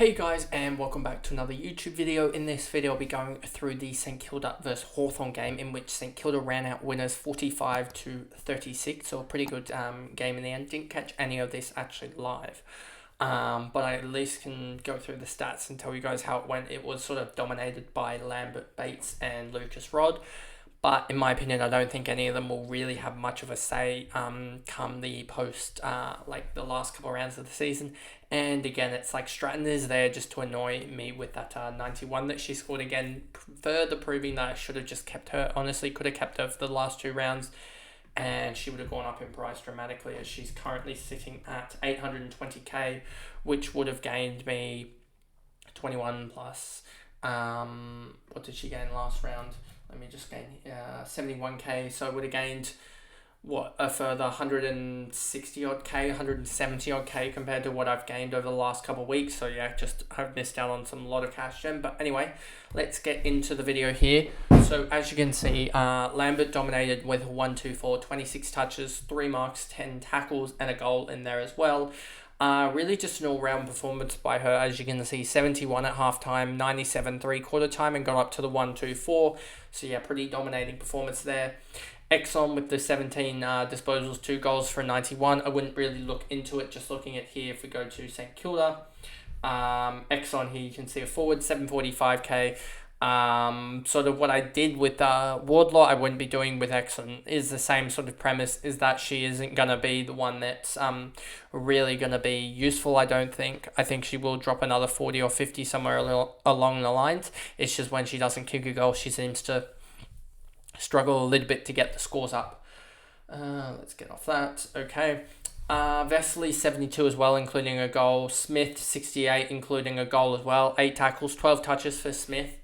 Hey guys, and welcome back to another YouTube video. In this video I'll be going through the St Kilda vs Hawthorn game, in which St Kilda ran out winners 45-36, so a pretty good game in the end. Didn't catch any of this actually live, but I at least can go through the stats and tell you guys how it went. It was sort of dominated by Lambert, Bates and Lucas Rod, but in my opinion I don't think any of them will really have much of a say come the post like the last couple of rounds of the season. And again, it's like Stratton is there just to annoy me with that 91 that she scored again, further proving that I should have just kept her. Honestly, could have kept her for the last two rounds and she would have gone up in price dramatically, as she's currently sitting at 820k, which would have gained me 21 plus. What did she gain last round? Let me just gain 71k, so I would have gained a further 160 odd k, 170 odd k compared to what I've gained over the last couple of weeks. So yeah, just I've missed out on some lot of cash gem. But anyway, let's get into the video here. So as you can see, Lambert dominated with 26 touches, 3 marks, 10 tackles and a goal in there as well. Really just an all-round performance by her. As you can see, 71 at halftime, 97 3/4 time, and got up to the 124. So yeah, pretty dominating performance there. Exxon with the 17 disposals, 2 goals for 91. I wouldn't really look into it, just looking at here if we go to St Kilda. Exxon here, you can see a forward, 745k. Sort of what I did with Wardlaw, I wouldn't be doing with Exxon. Is the same sort of premise, is that she isn't going to be the one that's really going to be useful, I don't think. I think she will drop another 40 or 50 somewhere along the lines. It's just when she doesn't kick a goal, she seems to struggle a little bit to get the scores up. Let's get off that. Okay. Vesely 72 as well, including a goal. Smith 68, including a goal as well. 8 tackles, 12 touches for Smith.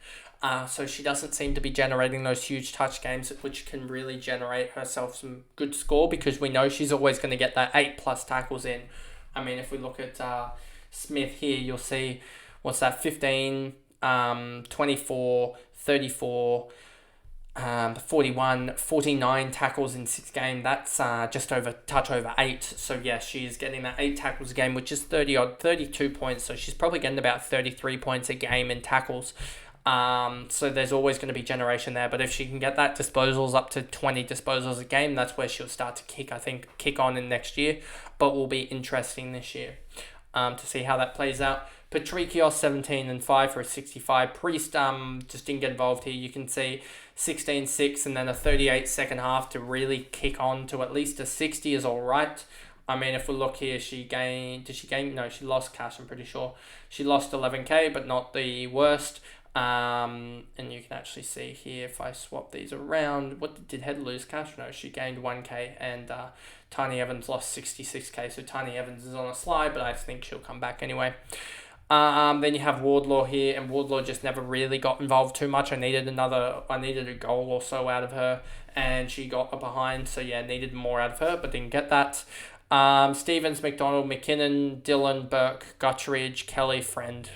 So she doesn't seem to be generating those huge touch games, which can really generate herself some good score, because we know she's always going to get that 8+ tackles in. I mean, if we look at Smith here, you'll see, what's that, 15, 24, 34, 41, 49 tackles in 6 games. That's just over 8. So yeah, she's getting that 8 tackles a game, which is 32 points. So she's probably getting about 33 points a game in tackles. So there's always going to be generation there. But if she can get that disposals up to 20 disposals a game, that's where she'll start to kick on in next year. But will be interesting this year to see how that plays out. Patricios 17 and 5 for a 65. Priest just didn't get involved here. You can see 16-6 and then a 38 second half to really kick on to at least a 60 is all right. I mean, if we look here, she lost cash, I'm pretty sure. She lost 11k, but not the worst. And you can actually see here, if I swap these around, did Head lose cash? No, she gained 1k, and Tiny Evans lost 66k. So Tiny Evans is on a slide, but I think she'll come back anyway. Then you have Wardlaw here, and Wardlaw just never really got involved too much. I needed a goal or so out of her, and she got a behind. So yeah, needed more out of her, but didn't get that. Stevens, McDonald, McKinnon, Dillon, Burke, Gutteridge, Kelly, Friend,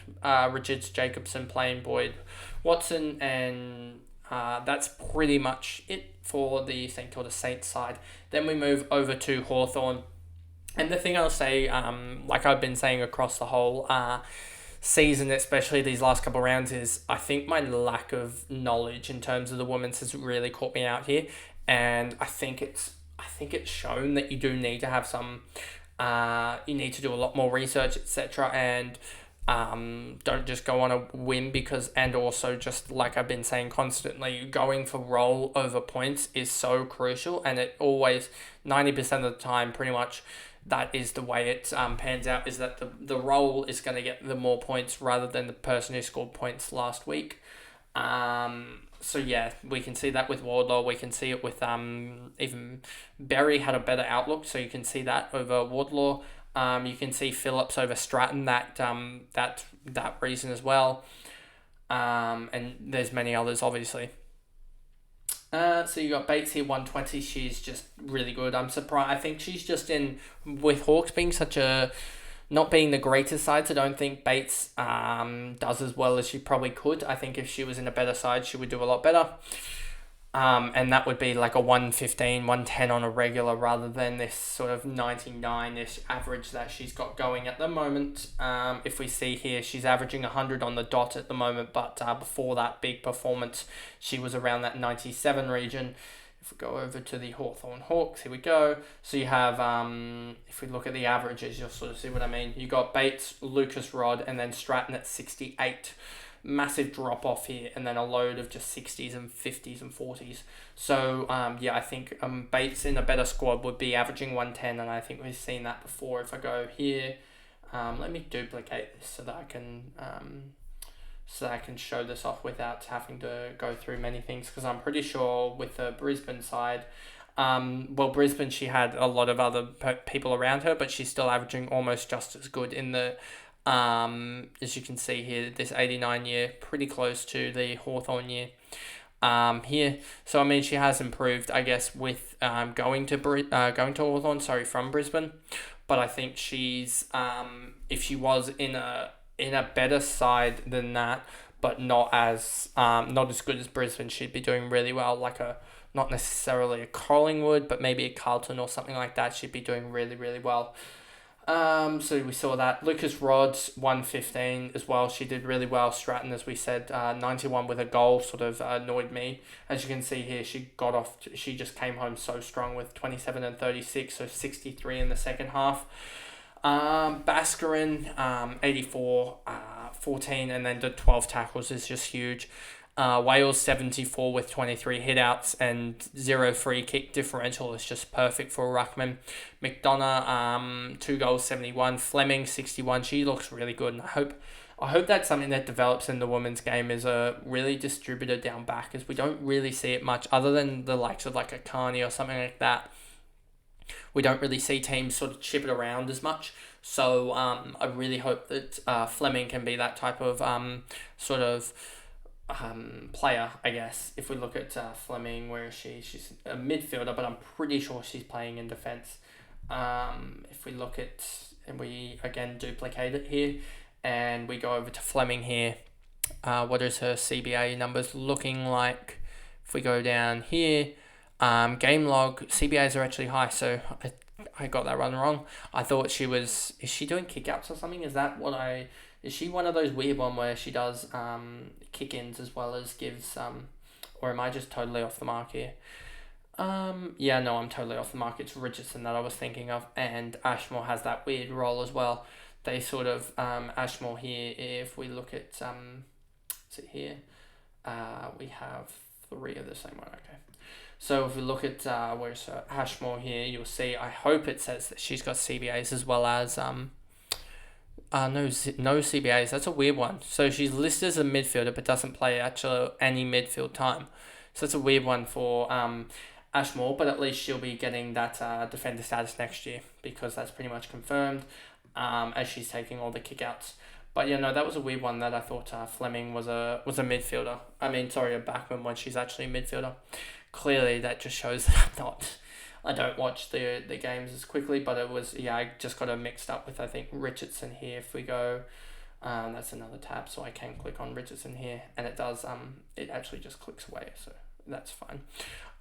Richards, Jacobson, Plain, Boyd, Watson, and that's pretty much it for the St Kilda Saints side. Then we move over to Hawthorn. And the thing I'll say, like I've been saying across the whole season, especially these last couple of rounds, is I think my lack of knowledge in terms of the women's has really caught me out here. And I think it's shown that you do need to have some, you need to do a lot more research, etc. And don't just go on a whim, and also just like I've been saying constantly, going for role over points is so crucial, and it always, 90% of the time, pretty much, that is the way it pans out, is that the role is going to get the more points rather than the person who scored points last week. So yeah, we can see that with Wardlaw. We can see it with even Berry had a better outlook, so you can see that over Wardlaw. You can see Phillips over Stratton, that reason as well. And there's many others, obviously. So you got Bates here, 120. She's just really good. I'm surprised. I think she's just with Hawks being not being the greatest sides, I don't think Bates does as well as she probably could. I think if she was in a better side, she would do a lot better. And that would be like a 115, 110 on a regular rather than this sort of 99-ish average that she's got going at the moment. If we see here, she's averaging 100 on the dot at the moment, but before that big performance, she was around that 97 region. If we go over to the Hawthorn Hawks, here we go. So you have, if we look at the averages, you'll sort of see what I mean. You got Bates, Lucas Rod, and then Stratton at 68. Massive drop off here, and then a load of just 60s and 50s and 40s. So I think Bates in a better squad would be averaging 110, and I think we've seen that before. If I go here, let me duplicate this so that I can show this off without having to go through many things, because I'm pretty sure with the Brisbane side, Brisbane, she had a lot of other people around her, but she's still averaging almost just as good in the as you can see here, this 89 year, pretty close to the Hawthorn year here. So I mean, she has improved, I guess, with going to Hawthorn, from Brisbane. But I think she's if she was in a better side than that, but not as good as Brisbane, she'd be doing really well. Like not necessarily a Collingwood, but maybe a Carlton or something like that. She'd be doing really, really well. So we saw that. Lucas Rod's 115 as well. She did really well. Stratton, as we said, 91 with a goal, sort of annoyed me. As you can see here, she just came home so strong with 27 and 36, so 63 in the second half. Baskarin, 84, 14, and then did 12 tackles is just huge. Wales 74 with 23 hitouts and 0 free kick differential is just perfect for Ruckman. McDonough 2 goals 71. Fleming 61. She looks really good, and I hope that's something that develops in the women's game, is a really distributor down back, as we don't really see it much other than the likes of like a Carney or something like that. We don't really see teams sort of chip it around as much. So I really hope that Fleming can be that type of player, I guess. If we look at Fleming, where is she? She's a midfielder, but I'm pretty sure she's playing in defence. If we look at, and we again duplicate it here, and we go over to Fleming here, what is her CBA numbers looking like? If we go down here, game log, CBAs are actually high, so I got that one wrong. I thought is she doing kickouts or something? Is she one of those weird one where she does kick-ins as well as gives or am I just totally off the mark here? No, I'm totally off the mark. It's Richardson that I was thinking of, and Ashmore has that weird role as well. They sort of Ashmore here, if we look at see here, we have 3 of the same one. Okay. So if we look at where's Ashmore here, you'll see, I hope it says that she's got CBAs as well as no CBAs. That's a weird one. So she's listed as a midfielder but doesn't play actually any midfield time. So that's a weird one for Ashmore, but at least she'll be getting that defender status next year, because that's pretty much confirmed as she's taking all the kickouts. But that was a weird one that I thought Fleming was a midfielder. A backman when she's actually a midfielder. Clearly that just shows that I don't watch the games as quickly, but it was, I just got it mixed up with, I think, Richardson here. If we go, that's another tab, so I can click on Richardson here, and it does, it actually just clicks away, so that's fine.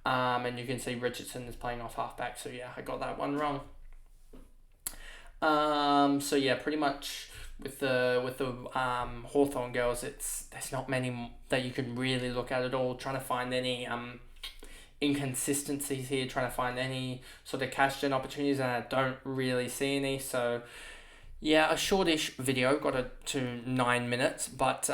And you can see Richardson is playing off halfback, so I got that one wrong. Pretty much with the Hawthorn girls, there's not many that you can really look at all. Trying to find any inconsistencies here, trying to find any sort of cash gen opportunities, and I don't really see any. So a shortish video, got it to 9 minutes, but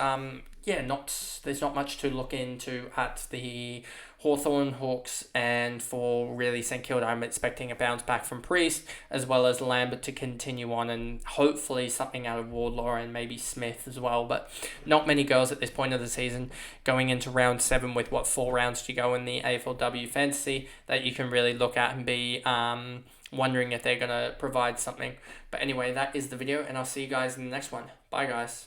there's not much to look into at the Hawthorn Hawks, and for really St Kilda, I'm expecting a bounce back from Priest, as well as Lambert to continue on, and hopefully something out of Wardlaw and maybe Smith as well. But not many girls at this point of the season, going into round 7 with 4 rounds to go in the AFLW fantasy, that you can really look at and be wondering if they're going to provide something. But anyway, that is the video, and I'll see you guys in the next one. Bye guys.